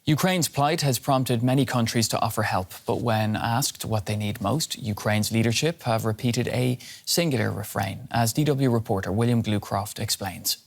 Ukraine's plight has prompted many countries to offer help, but when asked what they need most, Ukraine's leadership have repeated a singular refrain, as DW reporter William Glucroft explains.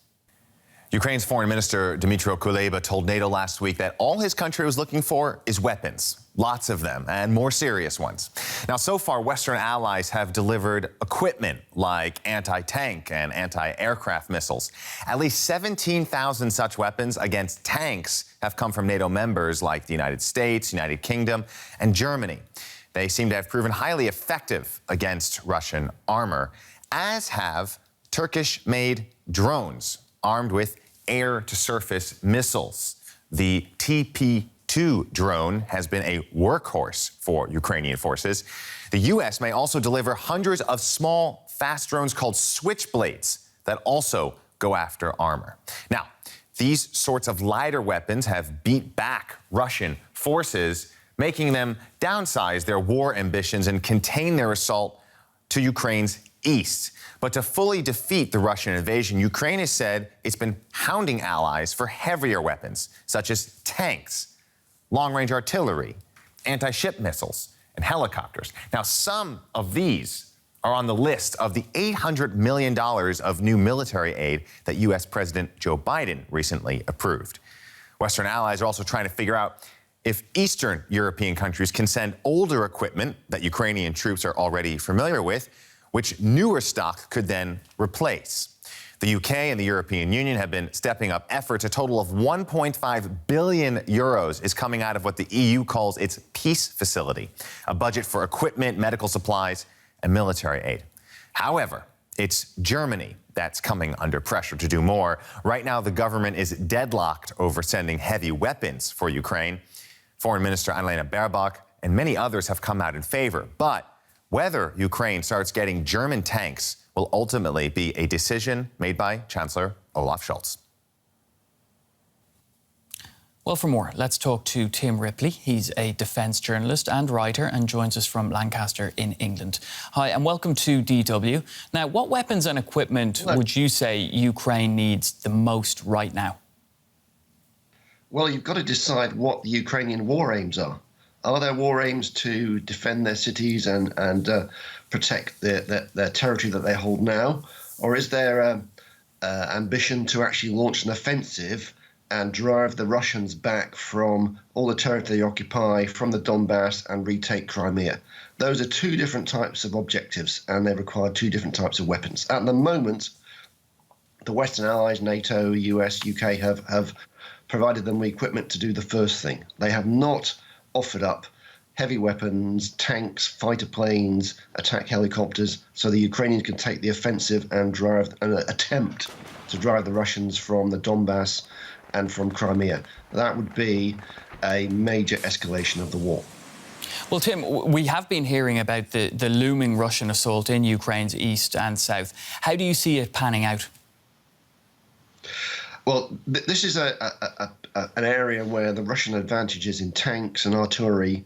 Ukraine's Foreign Minister Dmytro Kuleba told NATO last week that all his country was looking for is weapons. Lots of them, and more serious ones. Now, so far, Western allies have delivered equipment like anti-tank and anti-aircraft missiles. At least 17,000 such weapons against tanks have come from NATO members like the United States, United Kingdom, and Germany. They seem to have proven highly effective against Russian armor, as have Turkish-made drones armed with air-to-surface missiles. The TB2 drone has been a workhorse for Ukrainian forces. The U.S. may also deliver hundreds of small, fast drones called Switchblades that also go after armor. Now, these sorts of lighter weapons have beat back Russian forces, making them downsize their war ambitions and contain their assault to Ukraine's east. But to fully defeat the Russian invasion, Ukraine has said it's been hounding allies for heavier weapons, such as tanks, long-range artillery, anti-ship missiles, and helicopters. Now, some of these are on the list of the $800 million of new military aid that U.S. President Joe Biden recently approved. Western allies are also trying to figure out if Eastern European countries can send older equipment that Ukrainian troops are already familiar with, which newer stock could then replace. The UK and the European Union have been stepping up efforts. A total of 1.5 billion euros is coming out of what the EU calls its peace facility, a budget for equipment, medical supplies, and military aid. However, it's Germany that's coming under pressure to do more. Right now, the government is deadlocked over sending heavy weapons for Ukraine. Foreign Minister Annalena Baerbock and many others have come out in favor, but whether Ukraine starts getting German tanks will ultimately be a decision made by Chancellor Olaf Scholz. Well, for more, let's talk to Tim Ripley. He's a defence journalist and writer and joins us from Lancaster in England. Hi, and welcome to DW. Now, what weapons and equipment would you say Ukraine needs the most right now? Well, you've got to decide what the Ukrainian war aims are. Are their war aims to defend their cities and protect their territory that they hold now? Or is their ambition to actually launch an offensive and drive the Russians back from all the territory they occupy, from the Donbass, and retake Crimea? Those are two different types of objectives, and they require two different types of weapons. At the moment, the Western allies, NATO, US, UK, have provided them with equipment to do the first thing. They have not offered up heavy weapons, tanks, fighter planes, attack helicopters, so the Ukrainians can take the offensive and attempt to drive the Russians from the Donbass and from Crimea. That would be a major escalation of the war. Well, Tim, we have been hearing about the looming Russian assault in Ukraine's east and south. How do you see it panning out? Well, this is an area where the Russian advantages in tanks and artillery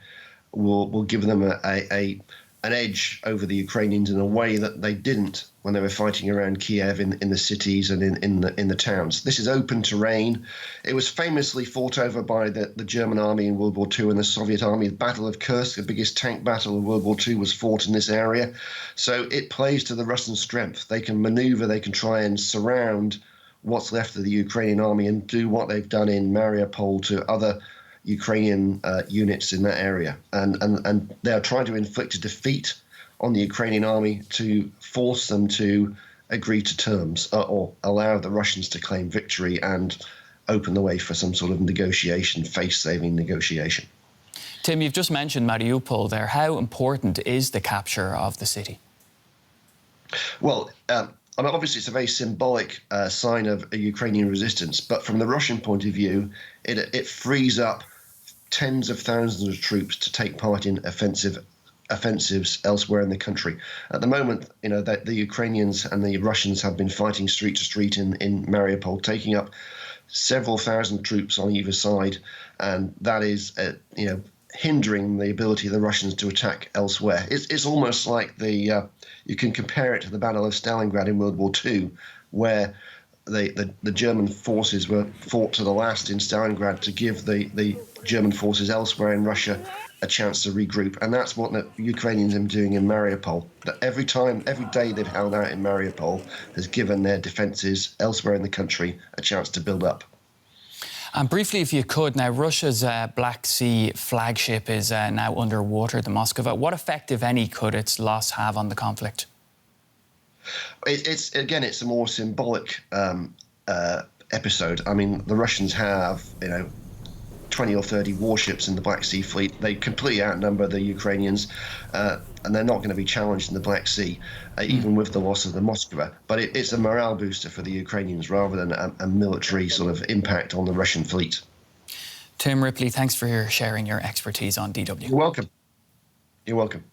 will give them an edge over the Ukrainians in a way that they didn't when they were fighting around Kiev in the cities and in the towns. This is open terrain. It was famously fought over by the German army in World War II and the Soviet army. The Battle of Kursk, the biggest tank battle of World War II, was fought in this area. So it plays to the Russian strength. They can maneuver, they can try and surround what's left of the Ukrainian army and do what they've done in Mariupol to other Ukrainian units in that area. And they are trying to inflict a defeat on the Ukrainian army to force them to agree to terms or allow the Russians to claim victory and open the way for some sort of negotiation, face-saving negotiation. Tim, you've just mentioned Mariupol there. How important is the capture of the city? Well, obviously, it's a very symbolic sign of a Ukrainian resistance, but from the Russian point of view, it frees up tens of thousands of troops to take part in offensives elsewhere in the country. At the moment, the Ukrainians and the Russians have been fighting street to street in Mariupol, taking up several thousand troops on either side, and that is, hindering the ability of the Russians to attack elsewhere. It's almost like you can compare it to the Battle of Stalingrad in World War II, where the German forces were fought to the last in Stalingrad to give the German forces elsewhere in Russia a chance to regroup, and that's what the Ukrainians are doing in Mariupol. That every day they've held out in Mariupol has given their defences elsewhere in the country a chance to build up. And briefly, if you could, now Russia's Black Sea flagship is now underwater, the Moskva. What effect, if any, could its loss have on the conflict? It's a more symbolic episode. I mean, the Russians have 20 or 30 warships in the Black Sea fleet. They completely outnumber the Ukrainians, and they're not going to be challenged in the Black Sea, even with the loss of the Moskva. But it's a morale booster for the Ukrainians rather than a military sort of impact on the Russian fleet. Tim Ripley, thanks for sharing your expertise on DW. You're welcome. You're welcome.